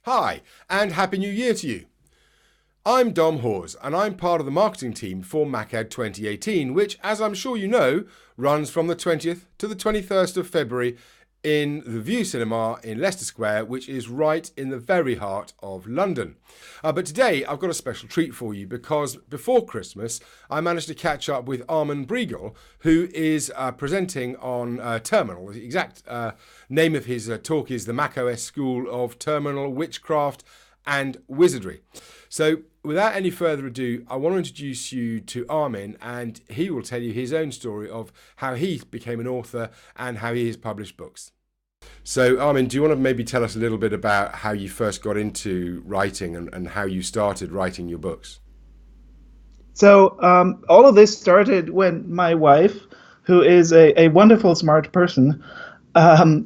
Hi, and Happy New Year to you. I'm Dom Hawes, and I'm part of the marketing team for MacAd 2018, which, as I'm sure you know, runs from the 20th to the 21st of February in the View Cinema in Leicester Square, which is right in the very heart of London. But today I've got a special treat for you because before Christmas I managed to catch up with Armin Briegel, who is presenting on Terminal. The exact name of his talk is the macOS School of Terminal Witchcraft and Wizardry. So without any further ado, I want to introduce you to Armin, and he will tell you his own story of how he became an author and how he has published books. So Armin, do you want to maybe tell us a little bit about how you first got into writing and how you started writing your books? So all of this started when my wife, who is a wonderful, smart person,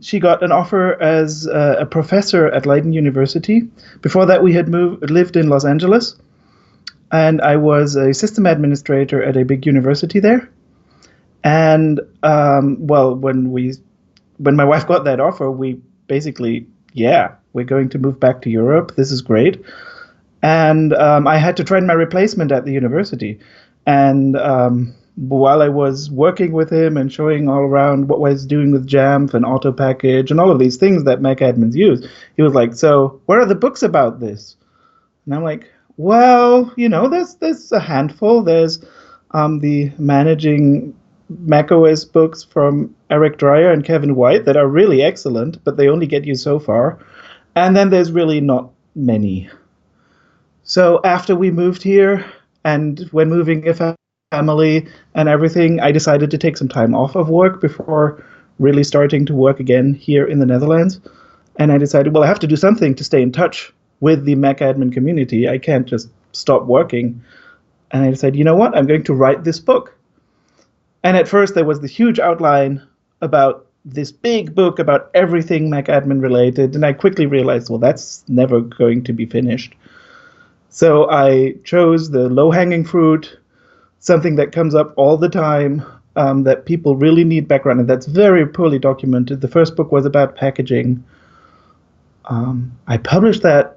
she got an offer as a professor at Leiden University. Before that, we had lived in Los Angeles, and I was a system administrator at a big university there. And when my wife got that offer, we basically, we're going to move back to Europe. This is great. And I had to train my replacement at the university. And while I was working with him and showing all around what I was doing with Jamf and auto package and all of these things that Mac admins use, he was like, "So where are the books about this?" And I'm like, "Well, there's a handful. There's the managing macOS books from Eric Dreyer and Kevin White that are really excellent, but they only get you so far. And then there's really not many." So after we moved here, and when moving a family and everything, I decided to take some time off of work before really starting to work again here in the Netherlands. And I decided, well, I have to do something to stay in touch with the Mac admin community. I can't just stop working. And I decided, you know what? I'm going to write this book. And at first there was this huge outline about this big book about everything Mac admin related. And I quickly realized, well, that's never going to be finished. So I chose the low-hanging fruit, something that comes up all the time, that people really need background, and that's very poorly documented. The first book was about packaging. I published that,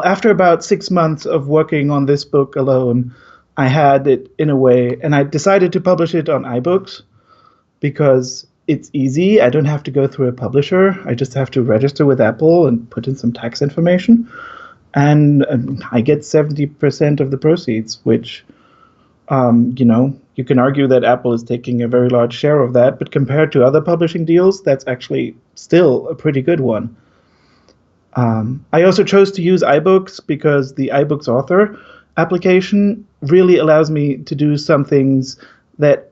after about 6 months of working on this book alone, I had it in a way, and I decided to publish it on iBooks because it's easy. I don't have to go through a publisher. I just have to register with Apple and put in some tax information. And I get 70% of the proceeds, which, you can argue that Apple is taking a very large share of that, but compared to other publishing deals, that's actually still a pretty good one. I also chose to use iBooks because the iBooks author application really allows me to do some things that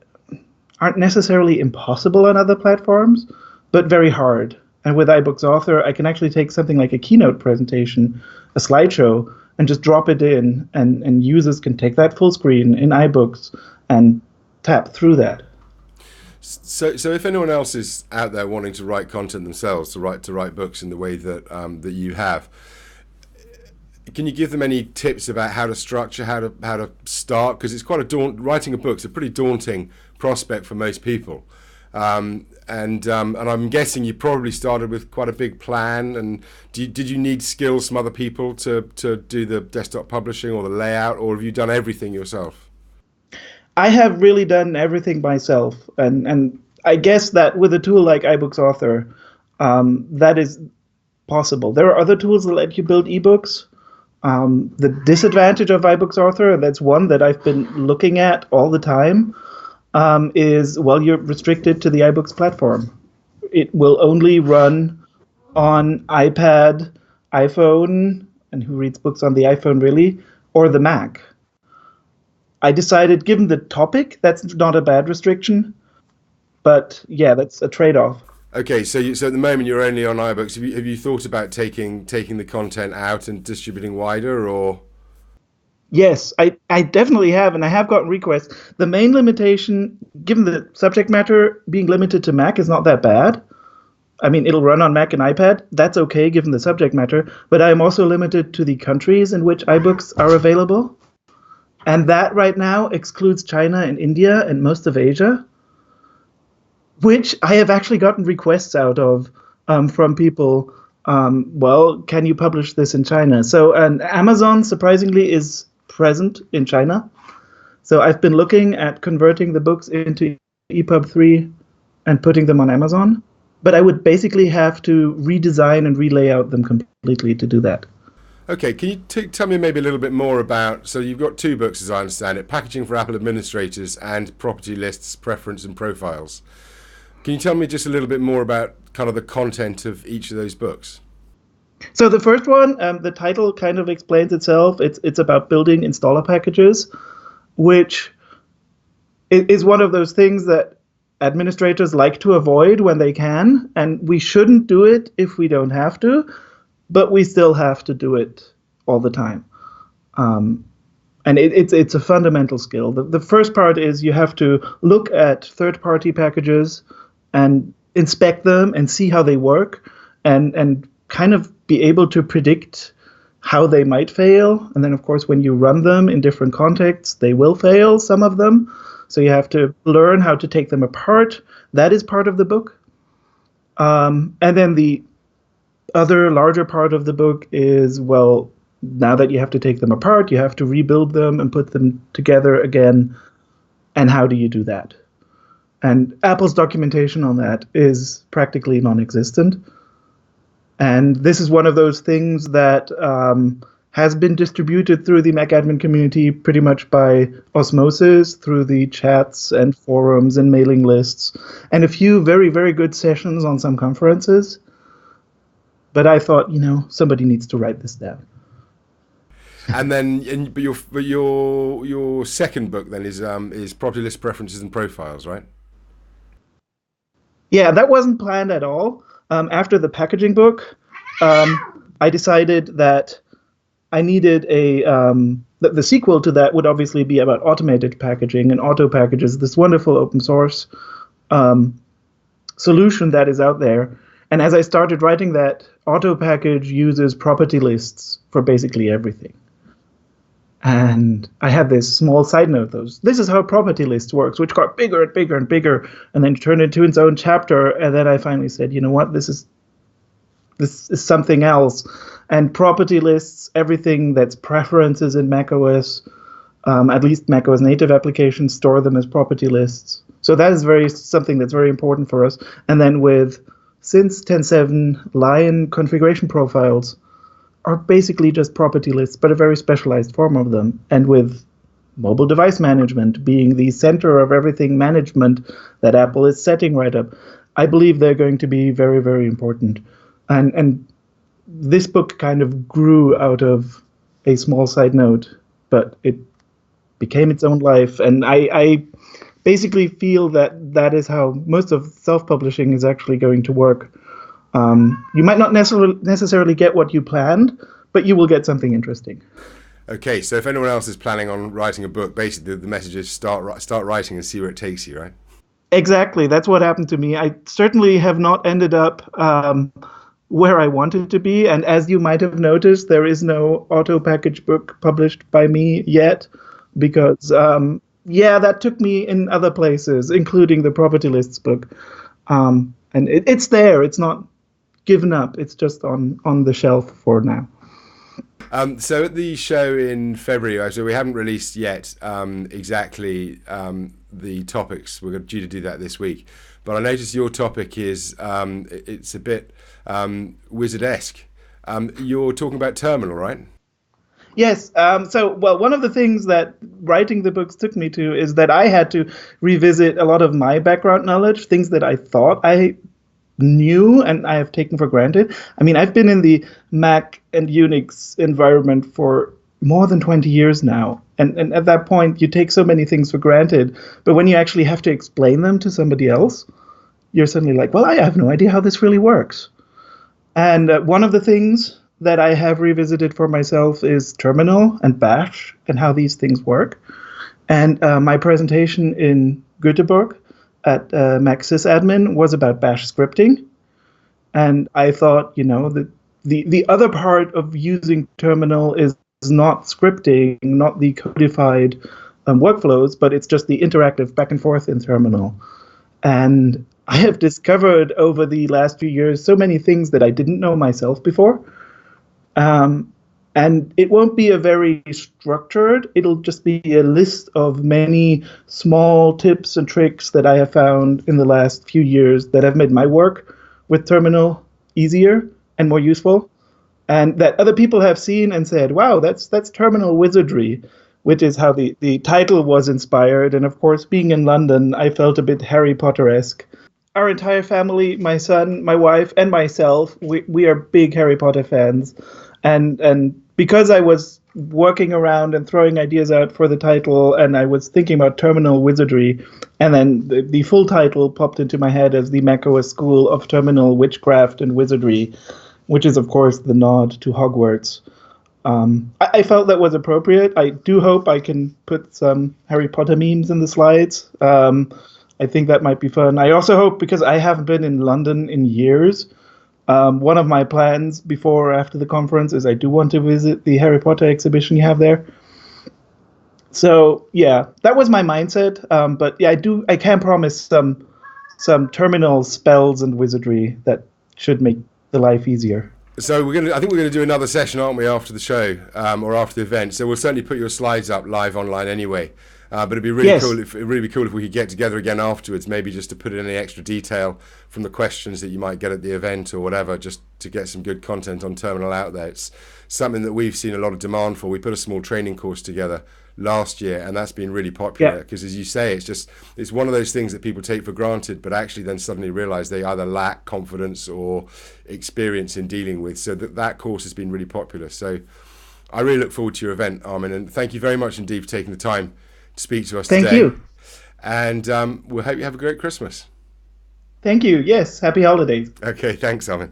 aren't necessarily impossible on other platforms, but very hard. And with iBooks Author, I can actually take something like a keynote presentation, a slideshow, and just drop it in, and users can take that full screen in iBooks and tap through that. So if anyone else is out there wanting to write content themselves, to write books in the way that that you have, can you give them any tips about how to structure, how to start? Because it's quite writing a book's a pretty daunting prospect for most people. And I'm guessing you probably started with quite a big plan. And did you need skills from other people to do the desktop publishing or the layout, or have you done everything yourself? I have really done everything myself, and I guess that with a tool like iBooks Author, that is possible. There are other tools that let you build ebooks. The disadvantage of iBooks Author, and that's one that I've been looking at all the time, is, you're restricted to the iBooks platform. It will only run on iPad, iPhone, and who reads books on the iPhone really, or the Mac. I decided, given the topic, that's not a bad restriction, but that's a trade-off. Okay, so at the moment you're only on iBooks. Have you thought about taking the content out and distributing wider, or? Yes, I definitely have, and I have gotten requests. The main limitation, given the subject matter being limited to Mac, is not that bad. I mean, it'll run on Mac and iPad. That's okay, given the subject matter. But I'm also limited to the countries in which iBooks are available. And that right now excludes China and India and most of Asia, which I have actually gotten requests out of from people well, can you publish this in China? So Amazon, surprisingly, is present in China. So I've been looking at converting the books into EPUB 3 and putting them on Amazon. But I would basically have to redesign and relay-out them completely to do that. Okay, can you tell me maybe a little bit more about, so you've got two books as I understand it, Packaging for Apple Administrators and Property Lists, Preference and Profiles. Can you tell me just a little bit more about kind of the content of each of those books? So the first one, the title kind of explains itself. It's about building installer packages, which is one of those things that administrators like to avoid when they can, and we shouldn't do it if we don't have to, but we still have to do it all the time. And it's a fundamental skill. The first part is you have to look at third-party packages and inspect them and see how they work and kind of be able to predict how they might fail. And then, of course, when you run them in different contexts, they will fail, some of them. So you have to learn how to take them apart. That is part of the book. And then the other larger part of the book is, well, now that you have to take them apart, you have to rebuild them and put them together again. And how do you do that? And Apple's documentation on that is practically non-existent. And this is one of those things that has been distributed through the MacAdmin community pretty much by osmosis, through the chats and forums and mailing lists, and a few very, very good sessions on some conferences. But I thought, somebody needs to write this down. And then, but your second book then is Property List, Preferences and Profiles, right? Yeah, that wasn't planned at all. After the packaging book, I decided that I needed the sequel to that would obviously be about automated packaging, and auto packages, this wonderful open source solution that is out there. And as I started writing that, auto package uses property lists for basically everything. And I had this small side note, this is how property lists works, which got bigger and bigger and bigger, and then turned into its own chapter. And then I finally said, you know what, this is something else. And property lists, everything that's preferences in macOS, at least macOS native applications store them as property lists. So that is something that's very important for us. And then since 10.7, Lion configuration profiles are basically just property lists, but a very specialized form of them. And with mobile device management being the center of everything management that Apple is setting right up, I believe they're going to be very, very important. And this book kind of grew out of a small side note, but it became its own life. And I basically feel that is how most of self-publishing is actually going to work. You might not necessarily get what you planned, but you will get something interesting. Okay, so if anyone else is planning on writing a book, basically the message is start writing and see where it takes you, right? Exactly. That's what happened to me. I certainly have not ended up where I wanted to be. And as you might have noticed, there is no auto package book published by me yet because, that took me in other places, including the property lists book. And it's there. It's not given up. It's just on the shelf for now. So at the show in February, so we haven't released yet exactly the topics. We're due to do that this week. But I noticed your topic is, it's a bit wizard-esque. You're talking about terminal, right? Yes. One of the things that writing the books took me to is that I had to revisit a lot of my background knowledge, things that I thought I knew and I have taken for granted. I mean, I've been in the Mac and Unix environment for more than 20 years now. And at that point, you take so many things for granted. But when you actually have to explain them to somebody else, you're suddenly like, well, I have no idea how this really works. And one of the things that I have revisited for myself is terminal and bash and how these things work. And my presentation in Göteborg at Mac sysadmin was about bash scripting. And I thought, that the other part of using terminal is not scripting, not the codified workflows, but it's just the interactive back and forth in terminal. And I have discovered over the last few years so many things that I didn't know myself before. Um, and it won't be a very structured, it'll just be a list of many small tips and tricks that I have found in the last few years that have made my work with Terminal easier and more useful. And that other people have seen and said, wow, that's Terminal wizardry, which is how the title was inspired. And of course, being in London, I felt a bit Harry Potter-esque. Our entire family, my son, my wife, and myself, we are big Harry Potter fans. And because I was working around and throwing ideas out for the title, and I was thinking about Terminal Wizardry, and then the full title popped into my head as the macOS School of Terminal Witchcraft and Wizardry, which is, of course, the nod to Hogwarts. I felt that was appropriate. I do hope I can put some Harry Potter memes in the slides. I think that might be fun. I also hope, because I haven't been in London in years, one of my plans before or after the conference is I do want to visit the Harry Potter exhibition you have there. So yeah, that was my mindset. But yeah, I can promise some terminal spells and wizardry that should make the life easier. So I think we're gonna do another session, aren't we, after the show, or after the event? So we'll certainly put your slides up live online anyway. But it'd be really cool. It'd really be cool if we could get together again afterwards, maybe just to put in any extra detail from the questions that you might get at the event or whatever, just to get some good content on Terminal out there. It's something that we've seen a lot of demand for. We put a small training course together last year, and that's been really popular because, as you say, it's one of those things that people take for granted, but actually then suddenly realize they either lack confidence or experience in dealing with. So that course has been really popular. So I really look forward to your event, Armin, and thank you very much indeed for taking the time to speak to us today. Thank you. And we'll hope you have a great Christmas. Thank you. Yes. Happy holidays. Okay. Thanks, Armin.